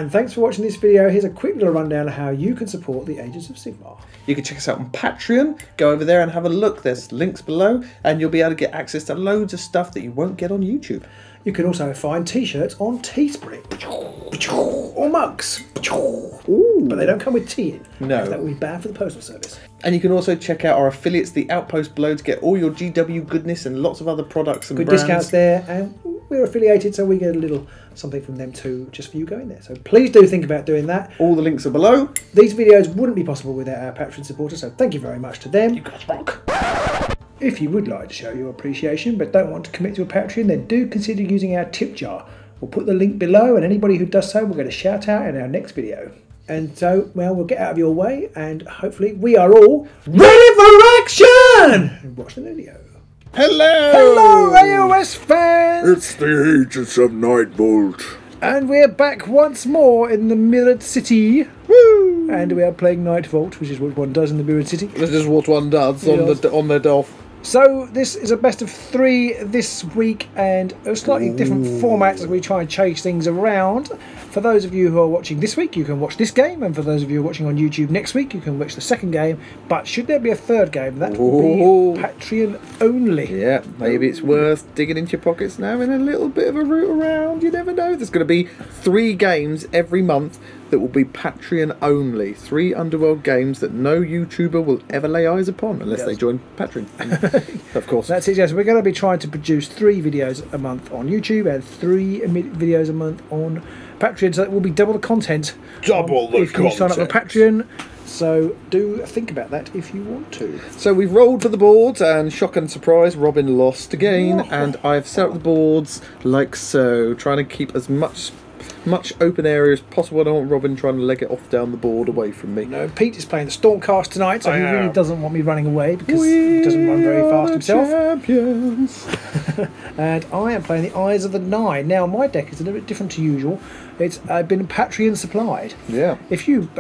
And thanks for watching this video. Here's a quick little rundown of how you can support the Agents of Sigmar. You can check us out on Patreon. Go over there and have a look. There's links below, and you'll be able to get access to loads of stuff that you won't get on YouTube. You can also find t-shirts on Teespring. Or mugs. Ooh. But they don't come with tea in. No. That would be bad for the postal service. And you can also check out our affiliates, the Outpost below, to get all your GW goodness and lots of other products and good brands. Discounts there, and we're affiliated, so we get a little something from them too, just for you going there. So please do think about doing that. All the links are below. These videos wouldn't be possible without our Patreon supporters, so thank you very much to them. You guys rock. If you would like to show your appreciation but don't want to commit to a Patreon, then do consider using our tip jar. We'll put the link below, and anybody who does so will get a shout out in our next video. And so, well, we'll get out of your way, and hopefully we are all ready for action! And watch the video. Hello! Hello, AOS fans! It's the Agents of Nightvault. And we're back once more in the Mirrored City. Woo! And we are playing Nightvault, which is what one does in the Mirrored City. This is what one does on the DOF. So this is a best of 3 this week, and a slightly different format as we try and change things around. For those of you who are watching this week, you can watch this game, and for those of you who are watching on YouTube next week, you can watch the second game. But should there be a third game, that will be Patreon only. Yeah, maybe it's worth digging into your pockets now in a little bit of a route around. You never know. There's going to be 3 games every month that will be Patreon only. 3 Underworld games that no YouTuber will ever lay eyes upon unless they join Patreon. Of course. That's it, yes. We're going to be trying to produce 3 videos a month on YouTube and 3 videos a month on Patreon, so it will be double the content. Double the if you sign up for Patreon. So do think about that if you want to. So we've rolled to the boards, and shock and surprise, Robin lost again. And I've set up the boards like so, trying to keep as much open area as possible. I don't want Robin trying to leg it off down the board away from me. No, Pete is playing the Stormcast tonight, so he really doesn't want me running away because he doesn't run very fast himself. Champions. And I am playing the Eyes of the Nine. Now, my deck is a little bit different to usual. It's been Patreon supplied. Yeah. If you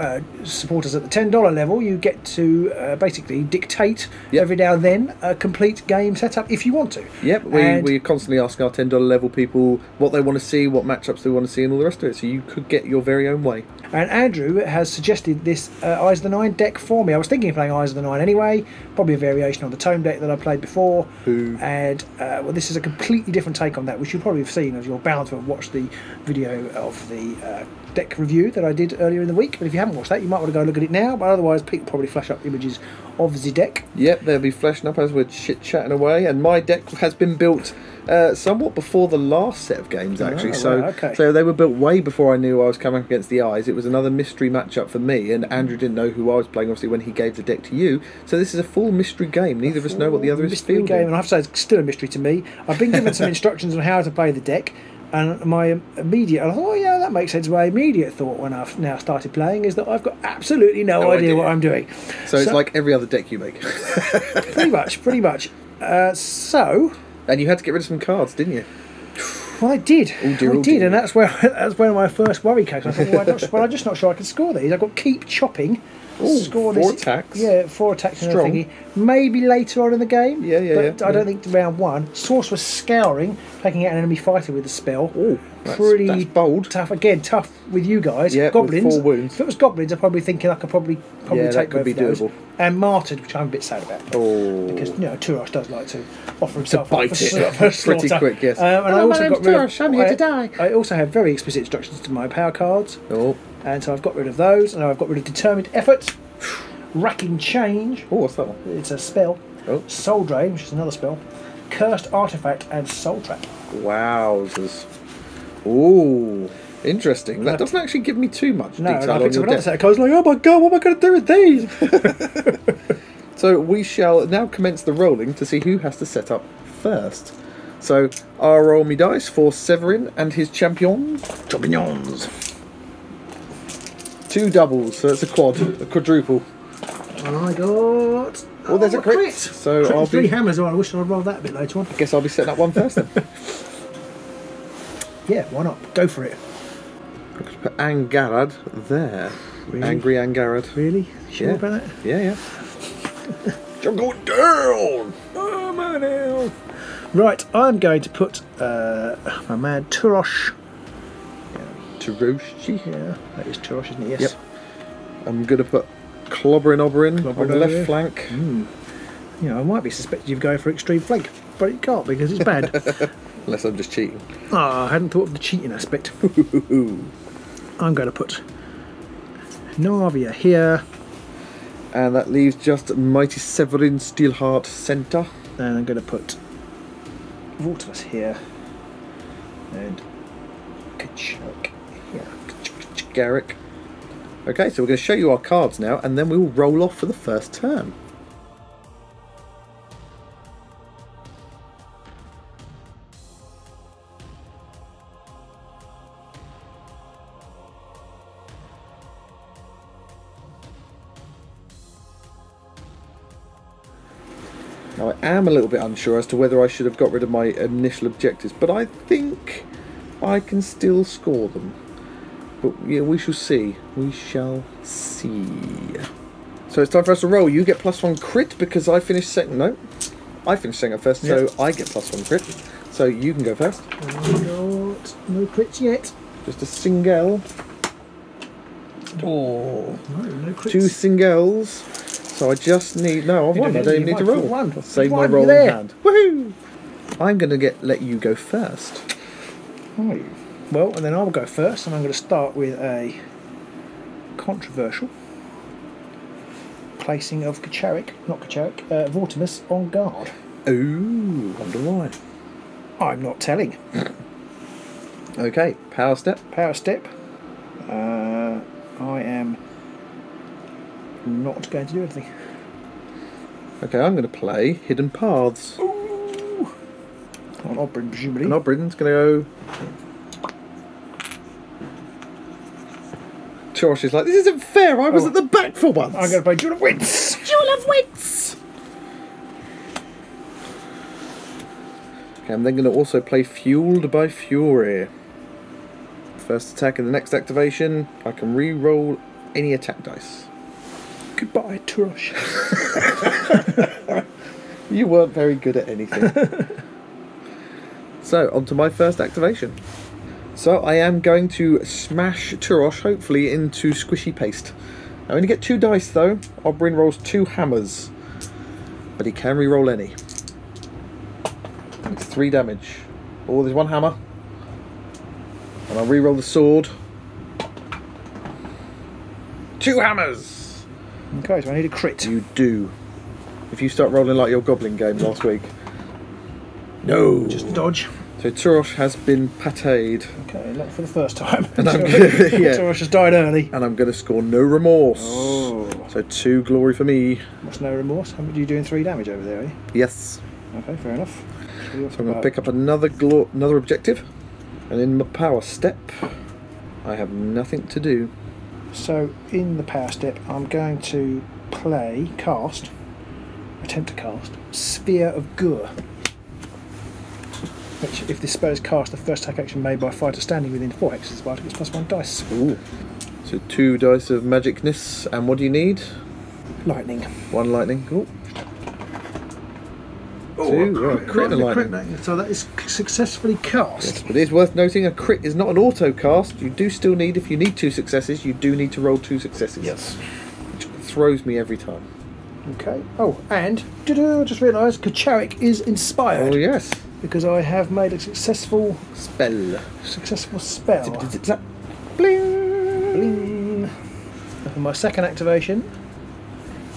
support us at the $10 level, you get to basically dictate every now and then a complete game setup if you want to. Yep, we constantly ask our $10 level people what they want to see, what matchups they want to see, and all the rest of it. So you could get your very own way. And Andrew has suggested this Eyes of the Nine deck for me. I was thinking of playing Eyes of the Nine anyway, probably a variation on the Tome deck that I played before. Ooh. And well, this is a completely different take on that, which you'll probably have seen as you're bound to have watched the video of the deck review that I did earlier in the week. But if you haven't watched that, you might want to go look at it now. But otherwise, Pete will probably flash up images of the deck. Yep, they'll be flashing up as we're chit-chatting away. And my deck has been built somewhat before the last set of games, actually. So they were built way before I knew I was coming against the Eyes. It was another mystery matchup for me, and Andrew didn't know who I was playing, obviously, when he gave the deck to you. So this is a full mystery game. Neither of us know what the other is fielding. Game, and I have to say, it's still a mystery to me. I've been given some instructions on how to play the deck, and my immediate, I thought, oh yeah, that makes sense. My immediate thought when I've now started playing is that I've got absolutely no idea what I'm doing. So it's like every other deck you make. Pretty much. And you had to get rid of some cards, didn't you? Well, I did. Oh dear, I did, and that's where my first worry came. I thought, well, I'm just not sure I can score these. I've got keep chopping. Score 4 attacks. Yeah, 4 attacks. Strong. Thingy. Maybe later on in the game. But I don't think round 1. Sorcerer's Scouring, taking out an enemy fighter with a spell. Oh, that's bold. Tough. Again, tough with you guys. Yeah, Goblins. with 4 wounds. If it was Goblins, I'm probably thinking I could probably take both of those. Doable. And Martyred, which I'm a bit sad about. Oh. Because, Turosh does like to offer himself bite up it pretty quick, yes. And I also got rid of, I'm here to die. I also have very explicit instructions to my power cards. Oh. And so I've got rid of those, and I've got rid of Determined Effort. Racking Change. Oh, what's that one? It's a spell. Oh. Soul Drain, which is another spell. Cursed Artifact and Soul Trap. Wowzers. Ooh, interesting. That doesn't actually give me too much detail on your deck. Another set of cards, like, oh my god, what am I going to do with these? So we shall now commence the rolling to see who has to set up first. So I'll roll me dice for Severin and his champions. 2 doubles, so that's a quadruple. And I got... Oh, there's a crit. So crit I'll 3 hammers. I wish I'd rolled that a bit later on. I guess I'll be setting up one first then. Yeah, why not? Go for it. I could put Angarad there. Really? Angry Angarad. Really? Sure about that? Yeah. You're going down! Oh, man, hell. Right, I'm going to put my man Turosh Turoshi. Yeah, that is Turosh, isn't it? Yes. Yep. I'm going to put Clobbering Oberon on the left flank. You know, I might be suspected of going for extreme flank, but it can't because it's bad. Unless I'm just cheating. I hadn't thought of the cheating aspect. I'm going to put Narvia here. And that leaves just Mighty Severin Steelheart centre. And I'm going to put Vortemis here. And Kachuk here. Garrick. Okay, so we're going to show you our cards now, and then we will roll off for the first turn. Now I am a little bit unsure as to whether I should have got rid of my initial objectives, but I think I can still score them. But yeah, we shall see. We shall see. So it's time for us to roll. You get +1 crit because I finished second. No, I finished second first, so I get +1 crit. So you can go first. No crits yet. Just a single. Oh, no crits. 2 singles. So I just need. No, I've won. I don't even need to roll. I'll save my roll in hand. Woohoo! I'm going to let you go first. Are you? Well, and then I'll go first, and I'm going to start with a controversial placing of Vortemis on guard. Ooh, wonder why. I'm not telling. Okay, power step. Power step. I am not going to do anything. Okay, I'm going to play Hidden Paths. Ooh. On Oberyn, presumably. And Oberyn's going to go. Josh is like, this isn't fair. I was at the back for once. I'm going to play Jewel of Wits. Jewel of Wits. Okay, I'm then going to also play Fueled by Fury. First attack and the next activation, I can re-roll any attack dice. Goodbye, Turosh. You weren't very good at anything. So, on to my first activation. So, I am going to smash Turosh, hopefully, into squishy paste. I only get 2 dice, though. Oberyn rolls 2 hammers. But he can re-roll any. It's 3 damage. Oh, there's 1 hammer. And I'll re-roll the sword. 2 hammers! Okay, so I need a crit. You do. If you start rolling like your goblin game last week. No! Just dodge. So Turosh has been patéed. Okay, not for the first time. And I'm Turosh has died early. And I'm going to score no remorse. Oh. So 2 glory for me. What's no remorse? How much are you doing? 3 damage over there, are you? Yes. Okay, fair enough. So I'm going to pick up another objective. And in my power step, I have nothing to do. So in the power step, I'm going to attempt to cast Sphere of Gur. Which, if this spell is cast, the first attack action made by a fighter standing within 4 hexes, the fighter gets +1 dice. Ooh. So 2 dice of magicness, and what do you need? Lightning. 1 lightning. Cool. Oh, 2. Crit and lightning. So that is successfully cast. Yes, but it is worth noting a crit is not an auto cast. You do still need, if you need 2 successes, you do need to roll 2 successes. Yes. Which throws me every time. Okay. Oh, and I just realised Kacharik is inspired. Oh yes. Because I have made a successful spell. Bling! Bling! And for my second activation,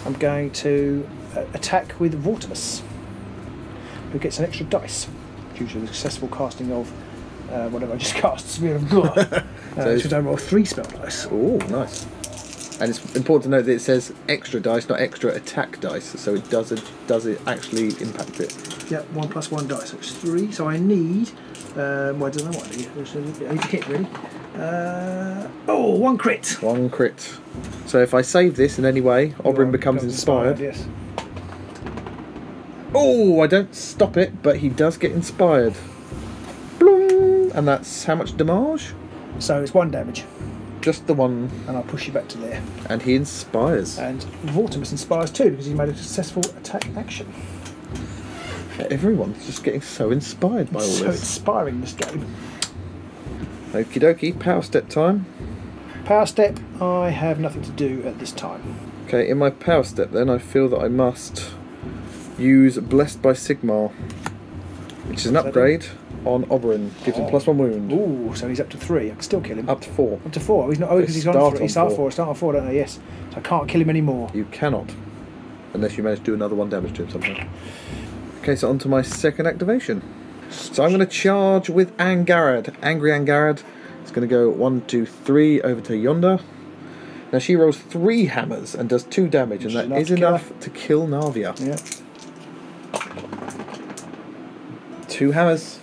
I'm going to attack with Vortemis, who gets an extra dice due to the successful casting of whatever I just cast, Sphere of Gur. So I roll 3 spell dice. Oh, nice. And it's important to note that it says extra dice, not extra attack dice, so it does it actually impact it? Yeah, 1 + 1 dice, so it's 3. So I need, well, I don't know what I need. I need to hit really. 1 crit. 1 crit. So if I save this in any way, Oberyn becomes inspired. Yes. Oh, I don't stop it, but he does get inspired. Bloom! And that's how much damage? So it's 1 damage. Just the 1. And I'll push you back to there. And he inspires. And Vortemis inspires too, because he made a successful attack action. Everyone's just getting so inspired by all this. So inspiring, this game. Okie dokie, power step time. Power step, I have nothing to do at this time. Okay, in my power step then, I feel that I must use Blessed by Sigmar, which is an upgrade on Oberyn. Gives him +1 wound. Ooh, so he's up to 3. I can still kill him. Up to 4. Up to 4. He's not. Oh, because he's on 4. He started 4. Start on 4, don't I? Yes. So I can't kill him anymore. You cannot, unless you manage to do another 1 damage to him somehow. Okay, so on to my second activation. So I'm going to charge with Angarad. Angry Angarad. It's going to go 1, 2, 3 over to yonder. Now she rolls 3 hammers and does 2 damage, and that is enough to kill Navia. Yeah. 2 hammers.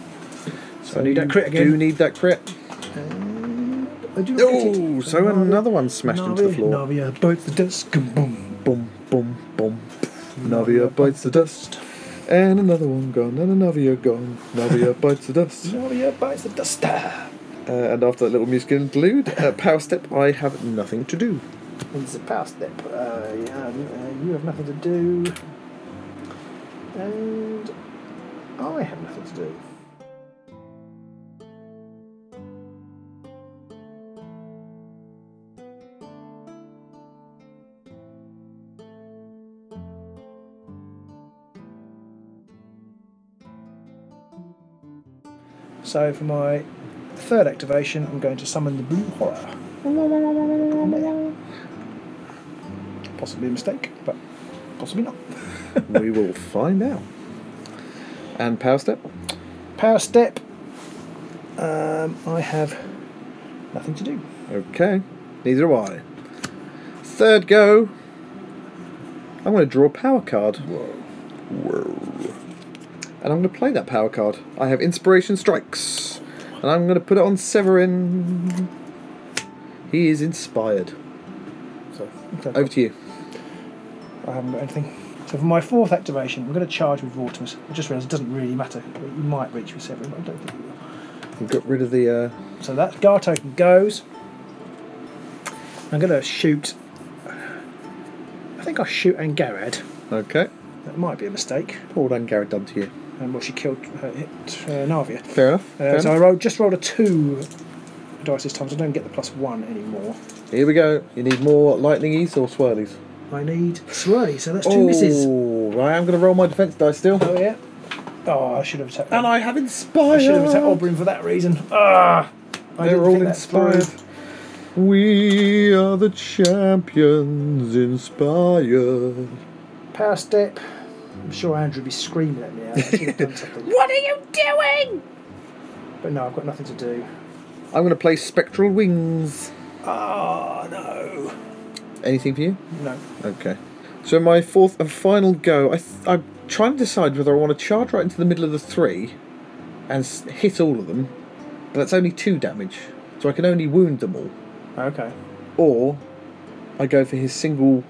So I need that crit again. Do need that crit. I do not get it. So another one smashed into the floor. Navia bites the dust. Boom, boom, boom, boom. Navia bites the dust. And another one gone, and Navia gone. Navia bites the dust. Navia bites the dust. And after that little music interlude, power step, I have nothing to do. It's a power step. You have nothing to do. And I have nothing to do. So for my third activation, I'm going to summon the Blue Horror. Possibly a mistake, but possibly not. We will find out. And power step? Power step. I have nothing to do. Okay, neither do I. Third go. I'm going to draw a power card. Whoa. And I'm going to play that power card. I have Inspiration Strikes. And I'm going to put it on Severin. He is inspired. So, over to you. I haven't got anything. So for my fourth activation, I'm going to charge with Vortemis. I just realised it doesn't really matter. You might reach with Severin, but I don't think you will. You've got rid of the... So that guard token goes. I'm going to shoot... I think I'll shoot Angarad. Okay. That might be a mistake. What would Angarad done to you? And well, she killed hit Navia. Fair enough. Fair enough. I just rolled a 2 dice this time, so I don't get the +1 anymore. Here we go. You need more lightningies or swirlies? I need swirly, so that's 2 misses. Oh, I am going to roll my defence dice still. Oh yeah. Oh, I should have attacked. And I have inspired. I should have attacked Oberyn for that reason. They're all inspired. We are the champions, inspired. Power step. I'm sure Andrew would be screaming at me. I should have done something. What are you doing? But no, I've got nothing to do. I'm going to play Spectral Wings. Oh no. Anything for you? No. Okay. So my fourth and final go, I'm trying to decide whether I want to charge right into the middle of the 3 and hit all of them, but that's only 2 damage, so I can only wound them all. Okay. Or I go for his single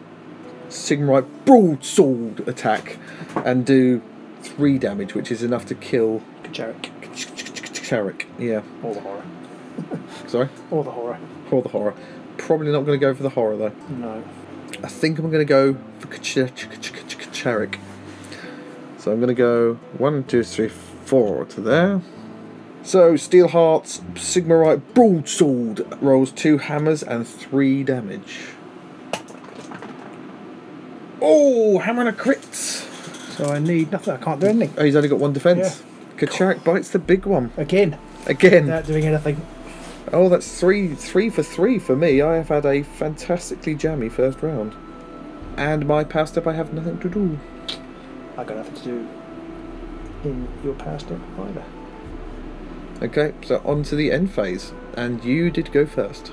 Sigmar broadsword attack and do 3 damage, which is enough to kill Charik. Yeah. Or the horror. Sorry? Or the horror. Or the horror. Probably not going to go for the horror though. No. I think I'm going to go for Charik. So I'm going to go 1, 2, 3, 4 to there. So Steel Heart's Sigmarite Broadsword rolls 2 hammers and 3 damage. Oh, hammer and a crit. So I need nothing. I can't do anything. Oh, he's only got 1 defence. Yeah. Kacharik bites the big one. Again. Without doing anything. Oh, that's 3 for 3 for me. I have had a fantastically jammy first round. And my power step, I have nothing to do. I've got nothing to do in your power step either. Okay, so on to the end phase. And you did go first.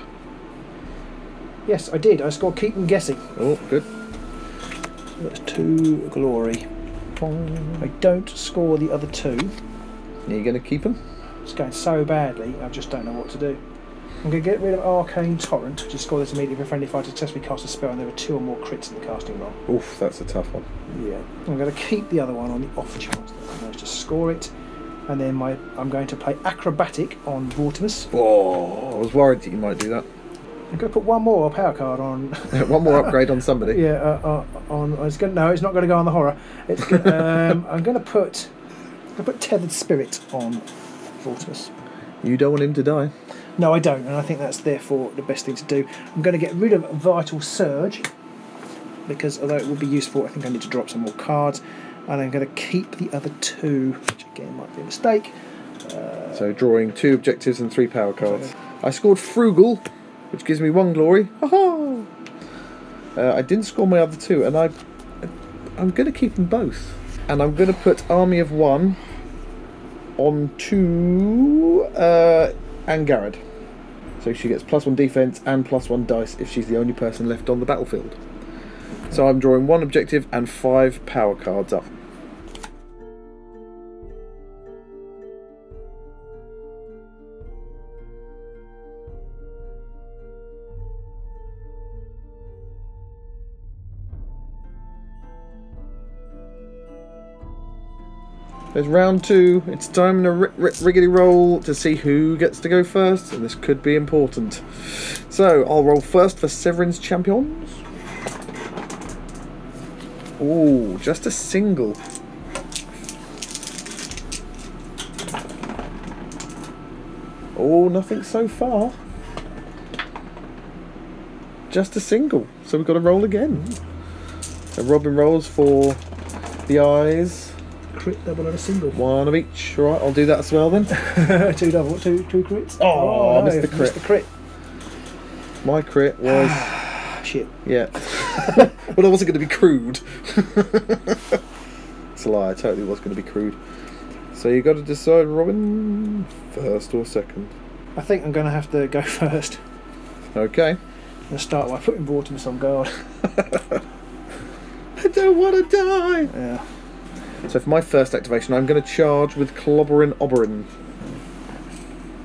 Yes, I did. I scored Keep Them Guessing. Oh, good. So that's 2 glory. I don't score the other 2. Are you going to keep them? It's going so badly, I just don't know what to do. I'm going to get rid of Arcane Torrent, which is score this immediately for a friendly fighter successfully cast a spell and there are 2 or more crits in the casting roll. Oof, that's a tough one. Yeah. I'm going to keep the other one on the off chance that I manage to score it. And then I'm going to play Acrobatic on Vortemis. Oh, I was worried that you might do that. I'm going to put 1 more power card on. 1 more upgrade on somebody. Yeah, no, it's not going to go on the horror. It's I'm going to put Tethered Spirit on Vortemis. You don't want him to die. No, I don't, and I think that's therefore the best thing to do. I'm going to get rid of Vital Surge, because although it will be useful, I think I need to drop some more cards. And I'm going to keep the other 2, which again might be a mistake. So drawing 2 objectives and 3 power cards. I scored Frugal, which gives me 1 glory. Ha-ha! I didn't score my other 2, and I'm going to keep them both. And I'm going to put Army of 1 on to Angarad. So she gets +1 defense and +1 dice if she's the only person left on the battlefield. So I'm drawing 1 objective and 5 power cards up. There's round 2. It's time to riggedy roll to see who gets to go first, and this could be important. So I'll roll first for Severin's champions. Ooh, just a single. Oh, nothing so far. Just a single. So we've got to roll again. So Robin rolls for the eyes. Crit double and a single. 1 of each. Right, I'll do that as well then. 2 crits. Oh, no, I missed the crit. Missed the crit. My crit was... Shit. Yeah. Well, I wasn't going to be crude. It's a lie, I totally was going to be crude. So you got to decide, Robin, first or second. I think I'm going to have to go first. Okay. I'm going to start by putting Vortemis on guard. I don't want to die! Yeah. So for my first activation, I'm going to charge with Clobbering Oberyn.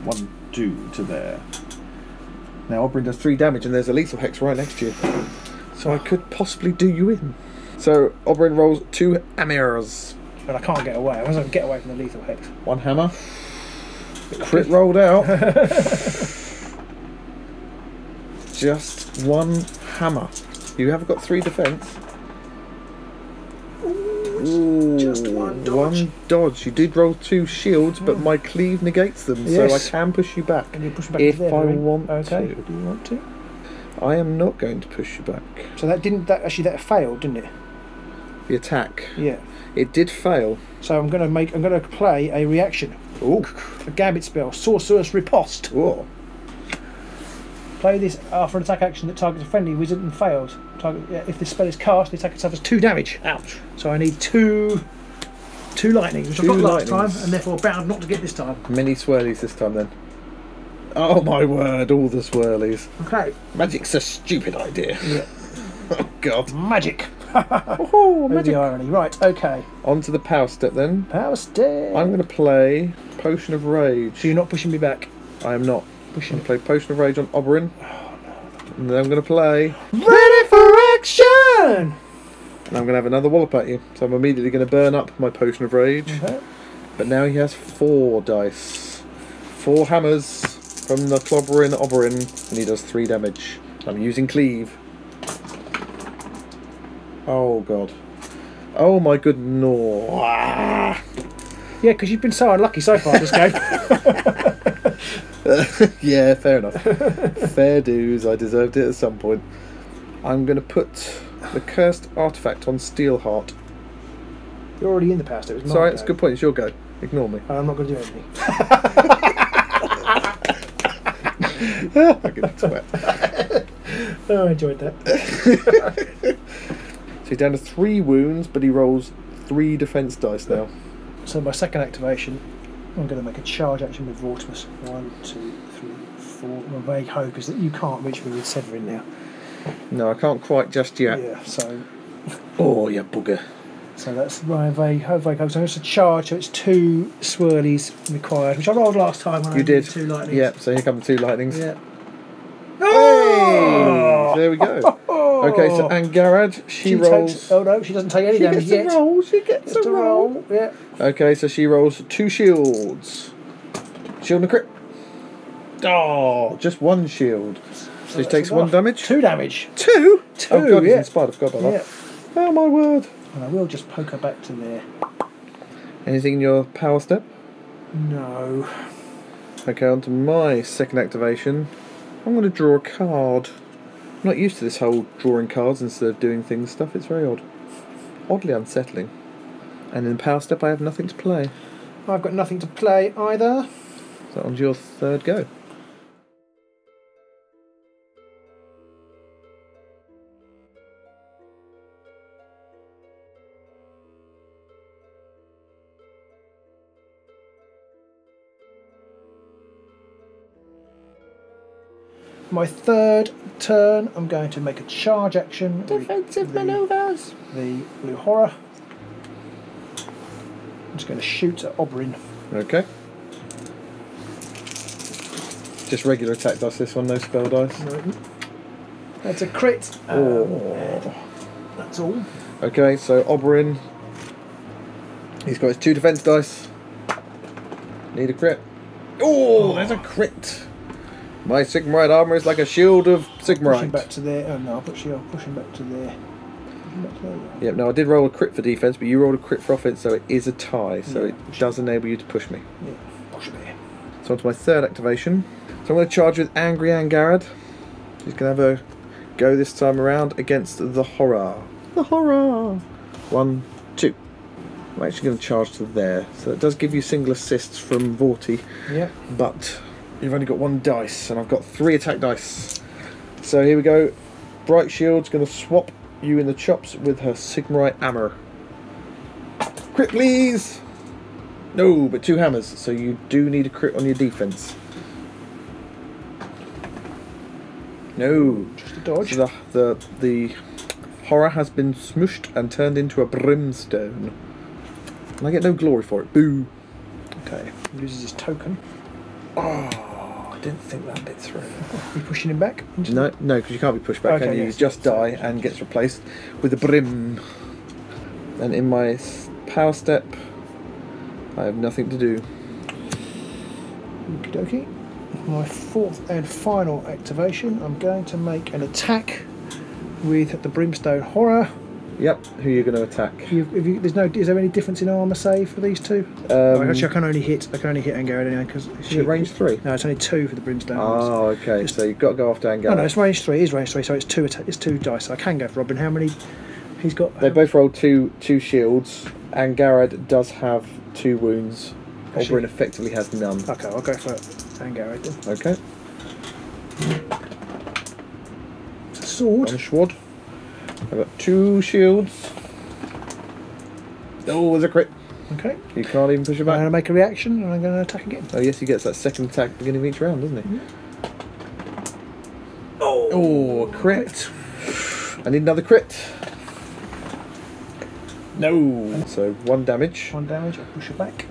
1, 2 to there. Now Oberyn does 3 damage and there's a lethal hex right next to you. So I could possibly do you in. So Oberyn rolls 2 hammers. But I can't get away. I wasn't get away from the lethal hex. 1 hammer. Crit rolled out. Just 1 hammer. You have got 3 defense. Ooh, just 1 dodge. 1 dodge. You did roll 2 shields, but my cleave negates them, so I can push you back. And you push me back if there, I want okay. to. Do you want to? I am not going to push you back. So that didn't. That failed, didn't it? The attack. Yeah. It did fail. So I'm going to play a reaction. Ooh. A gambit spell, Sorcerer's Riposte. Ooh. Play this after an attack action that targets a friendly wizard and fails. If this spell is cast, the attacker suffers 2 damage. Ouch. So I need 2 lightnings, which I got last time, and therefore bound not to get this time. Many swirlies this time then. Oh my word, all the swirlies. Okay. Magic's a stupid idea. Yeah. Oh god. Magic. Oh, magic. The irony. Right, okay. On to the power step then. Power step. I'm going to play Potion of Rage. So you're not pushing me back? I am not. I'm going to play Potion of Rage on Oberyn. Oh, no. And then I'm going to play... Ready for action! And I'm going to have another wallop at you. So I'm immediately going to burn up my Potion of Rage. Okay. But now he has 4 dice. 4 hammers from the Clobbering Oberyn. And he does 3 damage. I'm using Cleave. Oh god. Oh my good no. Ah. Yeah, because you've been so unlucky so far this game. Yeah, fair enough. Fair dues, I deserved it at some point. I'm going to put the Cursed Artifact on Steelheart. You're already in the power step. It's Sorry, it's a good point, it's your go. Ignore me. I'm not going to do anything. I give it twat. Oh, I enjoyed that. So he's down to 3 wounds, but he rolls 3 defense dice now. So my second activation, I'm going to make a charge action with Vortemis. 1, 2, 3, 4. My vague hope is that you can't reach me with Severin now. No, I can't quite just yet. Yeah, so... Oh, you bugger. So that's my vague hope. So I'm going to charge, so it's 2 swirlies required, which I rolled last time when I did 2 lightnings. Yeah, so here come the 2 lightnings. Yeah. Oh! Hey, there we go. Okay, so Angarad, she rolls... Takes, oh no, she doesn't take any damage yet. She gets a roll. Yeah. Okay, so she rolls 2 shields. Shield and a crit. Oh, just 1 shield. So she takes 1 damage. 2 damage. 2? 2, oh god, he's yeah. inspired, I forgot about that. Yeah. Oh my word. And I will just poke her back to there. Anything in your power step? No. Okay, on to my second activation. I'm going to draw a card. I'm not used to this whole drawing cards instead of doing things stuff. It's very odd. Oddly unsettling. And in the power step I have nothing to play. I've got nothing to play either. So on to your third go. My third turn, I'm going to make a charge action. Defensive manoeuvres. The blue horror. I'm just going to shoot at Oberyn. Okay. Just regular attack dice, this one, no spell dice. That's a crit. Oh. That's all. Okay, so Oberyn. He's got his 2 defense dice. Need a crit. Oh, there's a crit. My Sigmarite armour is like a shield of Sigmarite. Pushing back to there. Oh no, I'll put shield. Pushing back to there. Yep, no, I did roll a crit for defense, but you rolled a crit for offense, so it is a tie. So it does enable you to push me. Yeah, push me. So on to my third activation. So I'm going to charge with Angry Angarad. He's going to have a go this time around against the horror. The horror! 1, 2. I'm actually going to charge to there. So it does give you single assists from Vorti. Yeah. But you've only got 1 dice, and I've got 3 attack dice. So here we go. Bright Shield's going to swap you in the chops with her Sigmarite hammer. Crit, please! No, but 2 hammers, so you do need a crit on your defense. No. Just a dodge. So the horror has been smushed and turned into a brimstone. And I get no glory for it. Boo. Okay, he loses his token. Oh, I didn't think that bit through. Are you pushing him back? No, because you can't be pushed back, Okay, and you yes. just die and gets replaced with a brim. And in my power step, I have nothing to do. Okie dokie. My fourth and final activation, I'm going to make an attack with the Brimstone Horror. Yep, who are you going to attack? Is there any difference in armour save for these two? Actually, I can only hit Angarad anyway because Is it range 3? No, it's only 2 for the Brimstone. Oh, okay. So you've got to go after Angarad. No, it's range 3. It is range 3, so it's 2 it's 2 dice. I can go for Robin. How many? He's got. They both rolled two shields. Angarad does have 2 wounds. Oberyn effectively has none. Okay, I'll go for Angarad then. Okay. It's a sword. On Schwad. I've got 2 shields. Oh, there's a crit. Okay. You can't even push it I'm back. going to make a reaction and I'm going to attack again. Oh yes, he gets that second attack at the beginning of each round, doesn't he? Mm-hmm. Oh, crit. I need another crit. No. So 1 damage. 1 damage, I'll push it back.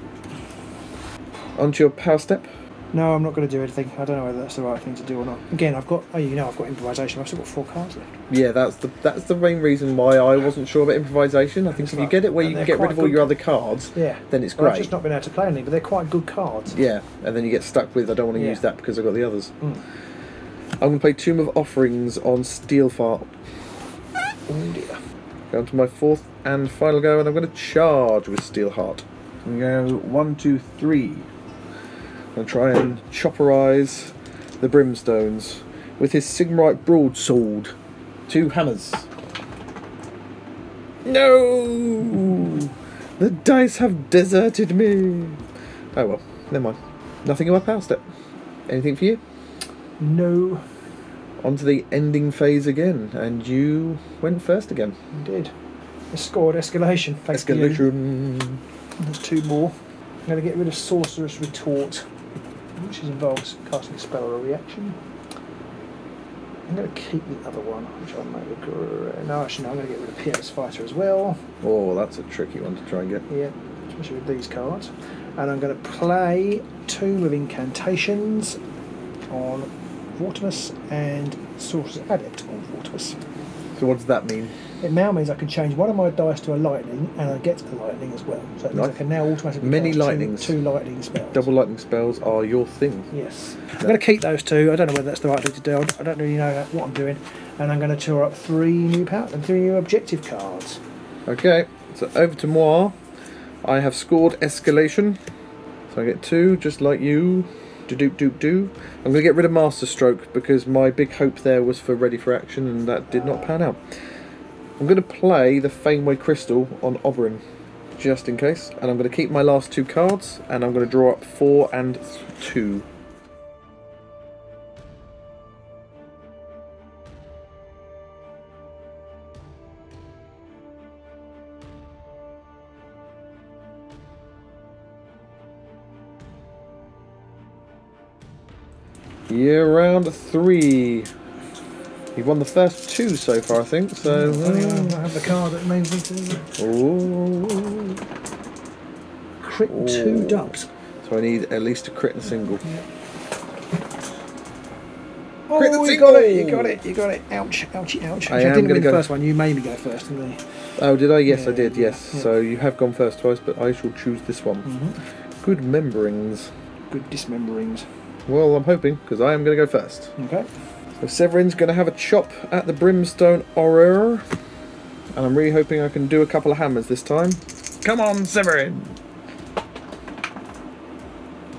Onto your power step. No, I'm not going to do anything. I don't know whether that's the right thing to do or not. Again, I've got improvisation. I've still got 4 cards left. Yeah, that's the main reason why I wasn't sure about improvisation. I think if you get it where you can get rid of all your other cards, then it's great. I've just not been able to play anything, but they're quite good cards. Yeah, and then you get stuck with, I don't want to use that because I've got the others. Mm. I'm going to play Tomb of Offerings on Steelfart. Oh dear. Go to my 4th and final go, and I'm going to charge with Steelheart. I'm going to go 1, 2, 3. I'm going to try and chopperize the Brimstones with his Sigmarite Broadsword. 2 hammers. No! The dice have deserted me. Oh well, never mind. Nothing in my power step. Anything for you? No. On to the ending phase again, and you went first again. You did. I scored escalation. Thanks to you. Escalation. There's 2 more. I'm going to get rid of Sorcerer's Retort, which involves casting a spell or a reaction. I'm going to keep the other one, which I'll make regret. No, actually, no, I'm going to get rid of Pierre's Fighter as well. Oh, that's a tricky one to try and get. Yeah, especially with these cards. And I'm going to play Tomb of Incantations on Vortemis and Sorcerer's Adept on Vortemis. So what does that mean? It now means I can change one of my dice to a lightning, and I get a lightning as well. So it means I can now automatically Many cast lightnings. two lightning spells. Double lightning spells are your thing. Yes. I'm going to keep those 2. I don't know whether that's the right thing to do. I don't really know what I'm doing. And I'm going to tour up 3 new power and 3 new objective cards. Okay, so over to moi. I have scored Escalation. So I get 2, just like you. I'm going to get rid of Master Stroke because my big hope there was for ready for action, and that did not pan out. I'm going to play the Fenway Crystal on Oberyn, just in case, and I'm going to keep my last 2 cards, and I'm going to draw up 4 and 2. Year round 3. You've won the first 2 so far, I think. So I have the card that means me to. Oh. Crit 2 dubs. So I need at least a crit and a single. Yeah. Crit Oh, the you got it! single! You got it! You got it! Ouch! Ouchie! Ouch! I didn't win the go first one. You made me go first, didn't you? Oh, did I? Yes, Yeah, I did. Yes. yeah. So you have gone first twice, but I shall choose this one. Good memberings. Good dismemberings. Well, I'm hoping, because I am going to go first. Okay. So Severin's going to have a chop at the Brimstone Horror. And I'm really hoping I can do a couple of hammers this time. Come on, Severin!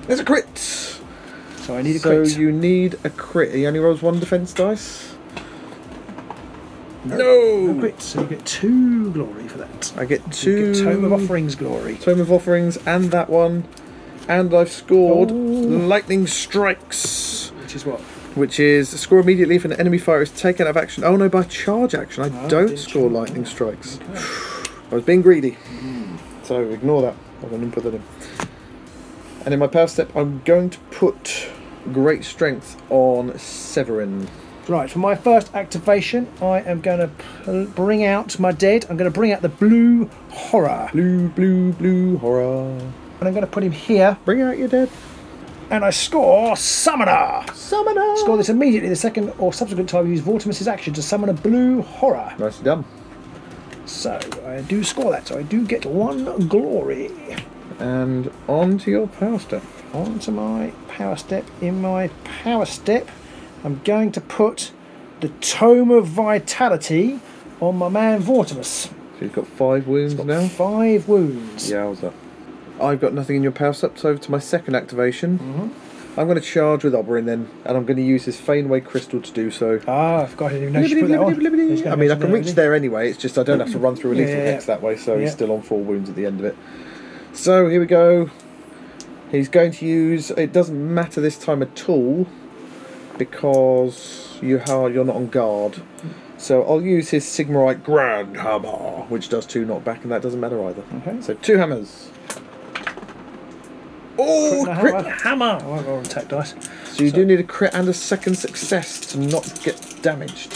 There's a crit! So I need a crit. So you need a crit. He only rolls 1 defense dice. No crit. So you get 2 glory for that. I get 2. You get Tome of Offerings glory. Tome of Offerings and that one. And I've scored Lightning Strikes. Which is what? Which is score immediately if an enemy fighter is taken out of action. Oh no, by charge action. I don't score Lightning Strikes. Okay. I was being greedy. So ignore that. I didn't put that in. And in my power step, I'm going to put Great Strength on Severin. Right, for my first activation, I am going to bring out my dead. I'm going to bring out the Blue Horror. Blue Horror. And I'm going to put him here. Bring out your dead. And I score Summoner. Summoner. Score this immediately the second or subsequent time you use Vortemis' action to summon a Blue Horror. Nicely done. So I do score that. So I do get 1 glory. And on to your power step. On to my power step. In my power step, I'm going to put the Tome of Vitality on my man Vortemis. So you've got 5 wounds now? 5 wounds. Yowza. I've got nothing in your power step, so over to my second activation. I'm going to charge with Oberyn then, and I'm going to use his Fenway Crystal to do so. Ah, I forgot I didn't even know you put that on. I mean, I can reach there anyway, it's just I don't have to run through a lethal hex that way, so Yeah. he's still on 4 wounds at the end of it. So, here we go. He's going to use... It doesn't matter this time at all, because you're not on guard. So I'll use his Sigmarite Grand Hammer, which does 2 knockback, and that doesn't matter either. Okay. So 2 hammers. Oh, crit hammer! I won't roll on attack dice. So you do need a crit and a second success to not get damaged.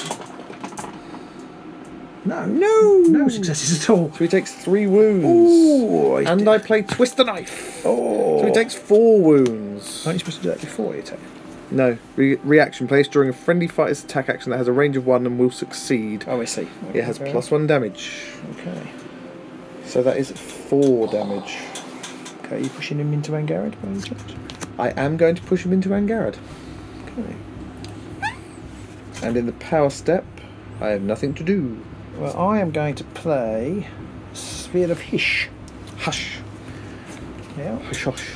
No successes at all. So he takes 3 wounds. Ooh, and I play Twist the Knife. Oh. So he takes 4 wounds. Aren't you supposed to do that before you attack? No. Reaction placed during a friendly fighter's attack action that has a range of 1 and will succeed. Oh, I see. Okay, It has +1 damage. Okay. So that is 4 damage. Okay, you pushing him into Angarad? I am going to push him into Angarad. Okay. And in the power step, I have nothing to do. Well, I am going to play Sphere of Hish. Hush. Now, Hush, hush.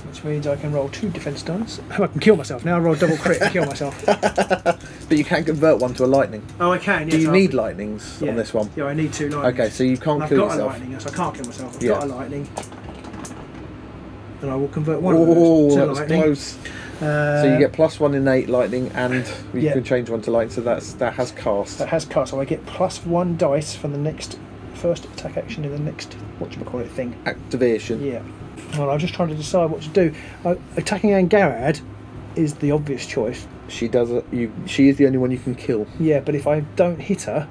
which means I can roll 2 defense dice. I can kill myself now. I roll double crit and kill myself. But you can convert one to a lightning. Oh, I can. Yes, Do you need lightnings on this one? Yeah, I need 2 lightnings. Okay, so you can't I've kill got yourself. a lightning, so I can't kill myself. I've Yeah. got a lightning. And I will convert one of Oh, those to that was lightning. close. So you get +1 innate lightning, and you Yeah. can change one to lightning. So that has cast. That has cast, so I get +1 dice for the next first attack action in the next whatchamacallit thing. Activation. Yeah. Well, I'm just trying to decide what to do. Attacking Angarad is the obvious choice. She does it. She is the only one you can kill. Yeah, but if I don't hit her,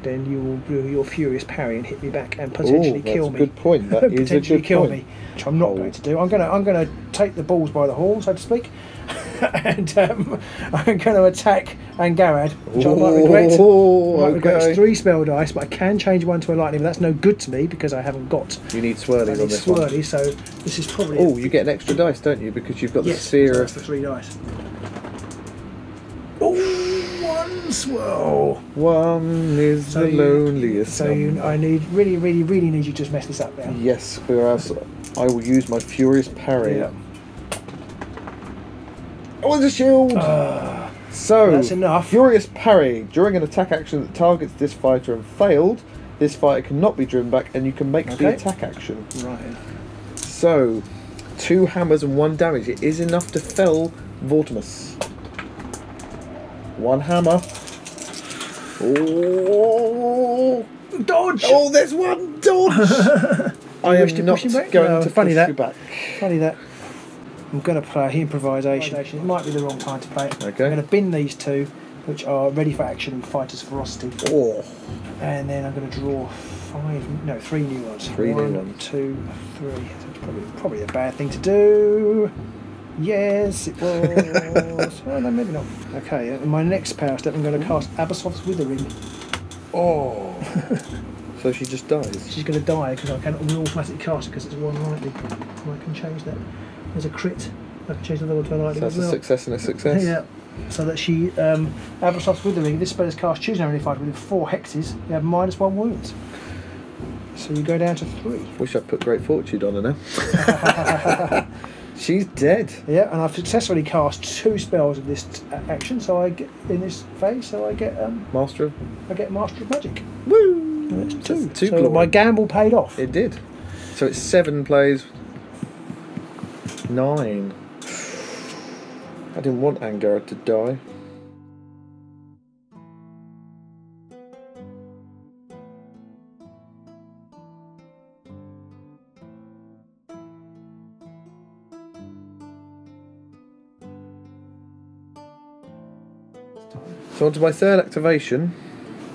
then you will do your furious parry and hit me back and potentially kill me. That's a good point. That is a Potentially good kill point. me, which I'm not going to do. I'm going to take the balls by the horn, so to speak, and I'm going to attack Angarad, which I might regret. I might regret. It's 3 spell dice, but I can change one to a lightning. But that's no good to me because I haven't got. You need swirlies on this swirlies, one. so this is probably. Oh, you get an extra dice, don't you? Because you've got the sphere. That's the 3 dice. Oh, 1 swirl. 1 is the loneliest. So I really need you to mess this up now. Yes, whereas I will use my furious parry. Yeah. Oh, it's a shield! So, that's enough. Furious Parry. During an attack action that targets this fighter and failed, this fighter cannot be driven back and you can make the attack action. Right. So, 2 hammers and 1 damage. It is enough to fell Vortemis. 1 hammer. Oh! Dodge! Oh, there's 1 dodge! I am not going to push you back. Funny that. I'm going to play improvisation. It might be the wrong time to play it. Okay. I'm going to bin these 2, which are ready for action and fighters ferocity. Oh. And then I'm going to draw 3 new ones. 3 new ones. 1, 2, 3. That's probably a bad thing to do. Yes, it was. Well, no, maybe not. Okay, my next power step, I'm going to cast Abasoth's Withering. Oh. So she just dies? She's going to die because I cannot automatically cast it because it's 1 lightning. I can change that. There's a crit. I can change the other one to a lightning. So that's a success and a success? Yeah. So that she, Abasoth's Withering, this spell is cast, choose an enemy fighter within 4 hexes, you have -1 wounds. So you go down to 3. Wish I'd put Great Fortitude on her now. She's dead. Yeah, and I've successfully cast 2 spells of this action, so I get, in this phase, so I get Master of Magic. Woo! And that's 2. Two So glory. my gamble paid off. It did. So it's 7 plays. 9. I didn't want Angara to die. So on to my 3rd activation.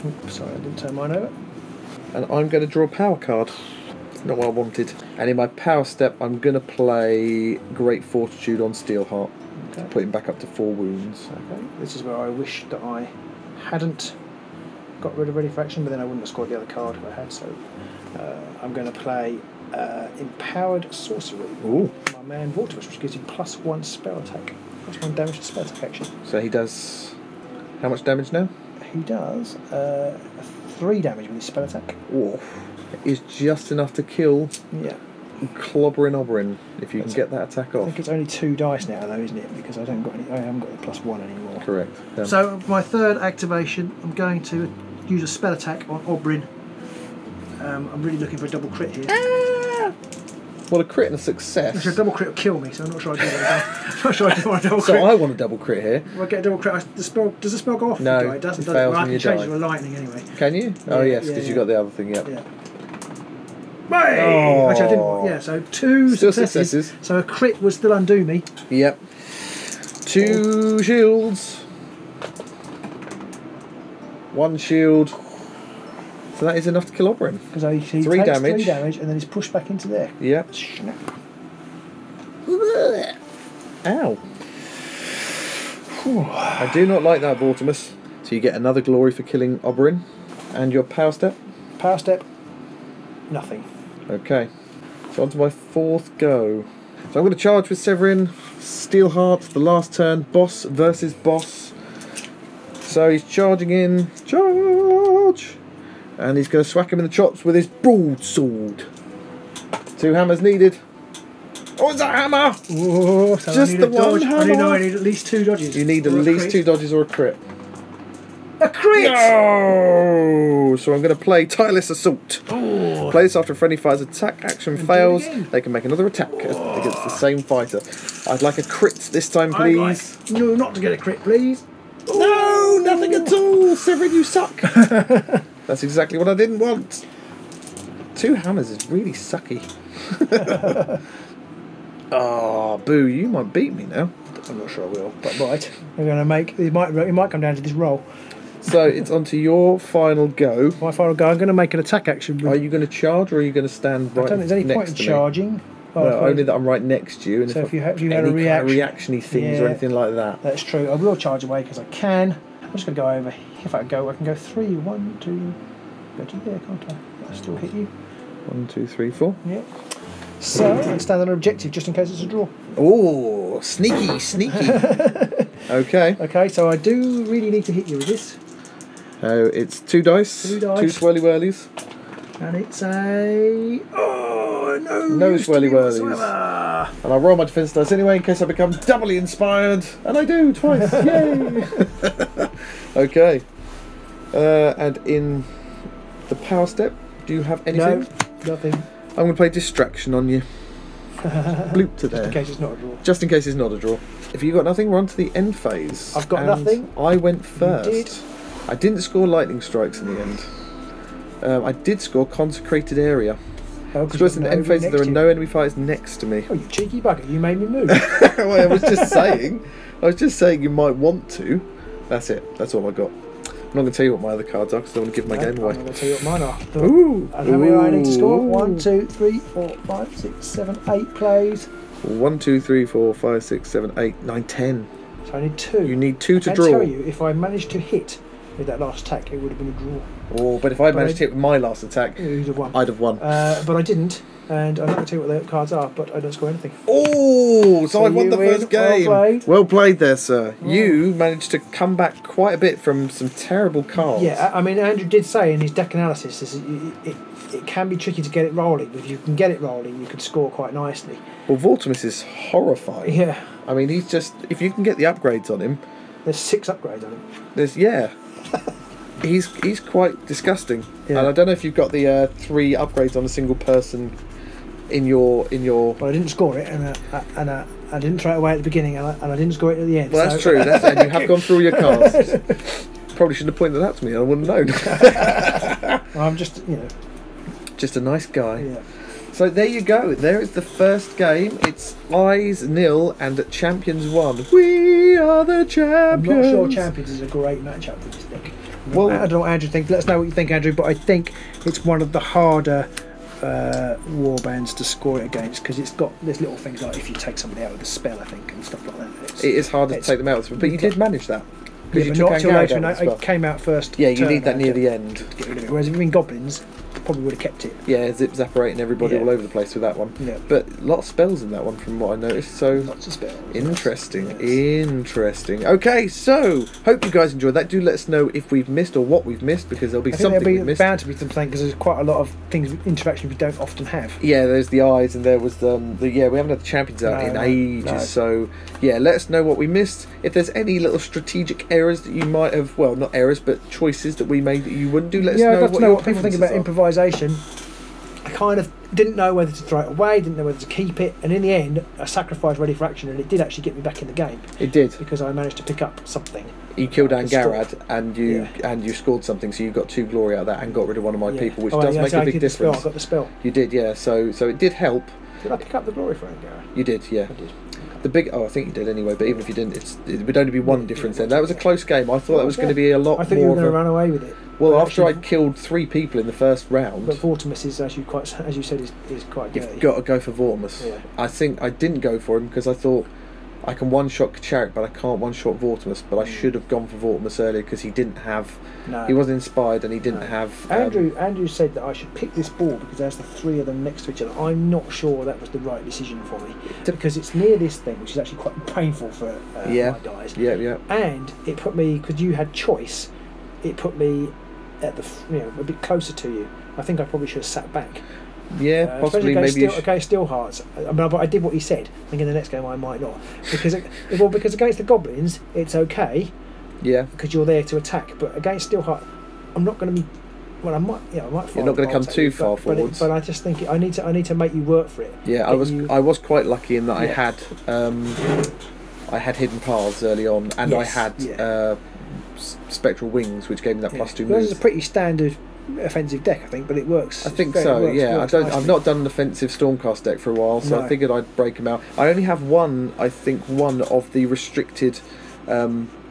Oops, sorry, I didn't turn mine over. And I'm going to draw a power card. Not what I wanted. And in my power step, I'm going to play Great Fortitude on Steelheart. Okay. Put him back up to 4 wounds. Okay, this is where I wish that I hadn't got rid of Ready for Action, but then I wouldn't have scored the other card if I had, so I'm going to play Empowered Sorcery. Ooh. My man Vortemis, which gives him +1 spell attack. +1 damage to spell attack action. So he does... How much damage now? He does 3 damage with his spell attack. Oh, it is just enough to kill Yeah. Clobbering Oberyn if you can get that attack I off. think it's only 2 dice now, though, isn't it? Because I haven't got the +1 anymore. Correct. Yeah. So my 3rd activation, I'm going to use a spell attack on Oberyn. I'm really looking for a double crit here. Well, a crit and a success. Actually, a double crit will kill me, so I'm not sure I do that. I'm not sure I do want a double So crit. I want a double crit here. If I get a double crit, does the spell go off? No, It doesn't. it Does fails Well, I when can you change die. it to a lightning anyway. Can you? Oh Yeah, yes, because yeah, you got the other thing. Yep. Yeah. Oh. Actually, I didn't. Yeah, so 2 Still successes. successes. So a crit would still undo me. Yep. 2 shields. 1 shield. So that is enough to kill Oberyn. Because he 3 takes damage. 3 damage and then he's pushed back into there. Yep. Snap. Ow. I do not like that, Vortemis. So you get another glory for killing Oberyn. And your power step? Power step, nothing. Okay. So on to my 4th go. So I'm going to charge with Severin. Steelheart, the last turn. Boss versus boss. So he's charging in. Charge! And he's going to swack him in the chops with his broadsword. 2 hammers needed. Oh, it's a hammer! Whoa, so Just I need the a dodge. one hammer. I need at least 2 dodges. You need at Or a least crit. 2 dodges or a crit. A crit! No! So I'm going to play Tireless Assault. Oh. Play this after a friendly fire's attack action do it fails. again. They can make another attack against the same fighter. I'd like a crit this time, please. I'd like no, not to get a crit, please. No, nothing at all. Severin, you suck. That's exactly what I didn't want. 2 hammers is really sucky. Oh, boo! You might beat me now. I'm not sure I will, but right. We're going to make. It might come down to this roll. So it's on to your final go. My final go. I'm going to make an attack action. With, Are you going to charge or are you going to stand right I don't think there's any next point in to me? charging. Well, only that I'm right next to you. And So if you had a any reaction, kind of reactiony things or Yeah. anything like that. That's true. I will charge away because I can. I'm just going to go over. If I go, I can go 3, 1, 2. Go to there, can't I? I'll still hit you. 1, 2, 3, 4. Yeah. So I stand on an objective just in case it's a draw. Oh, sneaky, sneaky. Okay. Okay, so I do really need to hit you with this, So it's 2 dice. 2 dice. 2 swirly whirlies. and it's a no No use to swirly me whirlies. whatsoever. And I roll my defense dice anyway in case I become doubly inspired. And I do, twice. Yay! Okay. And in the power step, do you have anything? No, nothing. I'm going to play distraction on you. Bloop to there. Just in case it's not a draw. Just in case it's not a draw. If you got nothing, we're on to the end phase. I've got nothing. I went first. You did. I didn't score lightning strikes in the end. I did score consecrated area. Oh, Because in the end phase, there are no enemy fighters next to me. Oh, you cheeky bugger! You made me move. Well, I was just saying. You might want to. That's it. That's all I got. I'm not going to tell you what my other cards are because I don't want to give my game away. I'm going to tell you what mine are. Ooh. And how many do I need to score? 1, 2, 3, 4, 5, 6, 7, 8 plays. 1, 2, 3, 4, 5, 6, 7, 8, 9, 10. So I need 2. You need 2 to I draw. can tell you, if I managed to hit with that last attack, it would have been a draw. Oh, but if I managed to hit with my last attack, You'd have won. I'd have won. But I didn't, and I'm not going to tell you what the cards are, but I don't score anything. Oh, so I won the you first win. game. Well played. Well played there, sir. You managed to come back quite a bit from some terrible cards. Yeah, I mean, Andrew did say in his deck analysis it can be tricky to get it rolling, but if you can get it rolling, you could score quite nicely. Well, Vortemis is horrifying. Yeah. I mean, he's just... If you can get the upgrades on him... There's 6 upgrades on him. There's... Yeah. he's quite disgusting. Yeah. And I don't know if you've got the 3 upgrades on a single person in your... But I didn't score it, and I didn't throw it away at the beginning, and I didn't score it at the end. Well, that's true. And you have gone through all your cards. Probably shouldn't have pointed that out to me. I wouldn't have known. I'm just, Just a nice guy. Yeah. So there you go. There is the first game. It's Eyes 0 and Champions 1. We are the champions. I'm not sure Champions is a great matchup for this deck. Well, I don't know what Andrew thinks. Let us know what you think, Andrew. But I think it's one of the harder war bands to score it against because there's little things like if you take somebody out with a spell, I think, and stuff like that. It is harder to take them out, but you did manage that. Yeah, but not till later. And it came out first. Yeah, you need that near the end to get rid of it. Whereas if you've been goblins, probably would have kept it. Yeah, zap-zapperating everybody all over the place with that one. Yeah. But a lot of spells in that one from what I noticed, so... Lots of spells. Interesting, yes. Interesting. Okay, so, hope you guys enjoyed that. Do let us know if we've missed or what we've missed, because there'll be something we've missed. Bound to be something, because there's quite a lot of things, interaction we don't often have. Yeah, there's the eyes, and there was we haven't had the champions out in ages, so, yeah, let us know what we missed. If there's any little strategic errors that you might have, well, not errors, but choices that we made that you wouldn't do, let us know. Yeah, I'd love to know what people think about are. improvisation. I kind of didn't know whether to throw it away, didn't know whether to keep it, and in the end, I sacrificed ready for action, and it did actually get me back in the game. It did, because I managed to pick up something. You killed Angarad, and you scored something, so you got 2 glory out of that, and got rid of one of my people, which does make a big difference. I got the spell. You did, yeah. So it did help. Did I pick up the glory for Angarad? You did, yeah. I did. I think you did anyway. But even if you didn't, it would only be 1 difference. Then that was a close game. I thought that was going to be a lot more. I thought you were going to run away with it. Well, after I killed 3 people in the first round. But Vortemis is actually quite, as you said, is quite dirty. You've got to go for Vortemis. Yeah. I think I didn't go for him because I thought I can one-shot Chariot, but I can't one-shot Vortemis. But I should have gone for Vortemis earlier because he didn't have. No. He wasn't inspired, and he didn't have. Andrew said that I should pick this board because there's the 3 of them next to each other. I'm not sure that was the right decision for me because it's near this thing, which is actually quite painful for my guys. Yeah. And it put me, because you had choice, it put me at the a bit closer to you. I think I probably should have sat back. Yeah, possibly. Maybe Steel Hearts. But I did what he said. I think in the next game I might not because against the goblins it's okay. Yeah. Because you're there to attack, but against Steel Heart, I'm not going to be. Well, I might. Yeah, I might. You're not going to come too far forwards. But I just think I need to make you work for it. Yeah, I was quite lucky in that I had hidden paths early on, and I had spectral wings, which gave me that +2 moves. This is a pretty standard offensive deck, I think, but it works. I think so. Yeah, I've not done an offensive Stormcast deck for a while, so I figured I'd break them out. I only have one of the restricted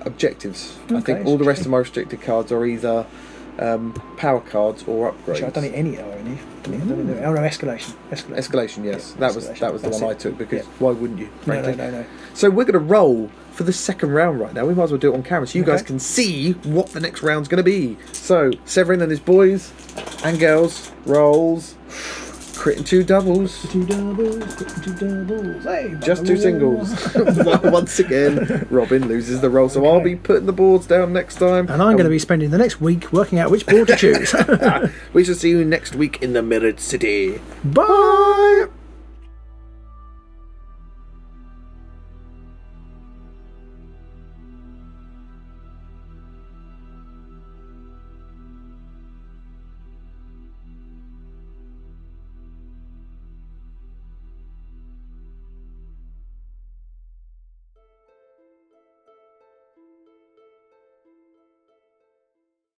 objectives. Okay, I think all the rest of my restricted cards are either power cards or upgrades. Actually, I don't need any are any. Oh no, escalation. Escalation, yes. That was the one I took because why wouldn't you? Frankly. No. So we're going to roll for the second round right now. We might as well do it on camera so you guys can see what the next round's going to be. So Severin and his boys and girls rolls. Critting 2 doubles. 2 doubles, critting 2 doubles. Hey, just 2 singles. Once again, Robin loses the roll. So I'll be putting the boards down next time. And I'm going to be spending the next week working out which board to choose. We shall see you next week in the Mirrored City. Bye!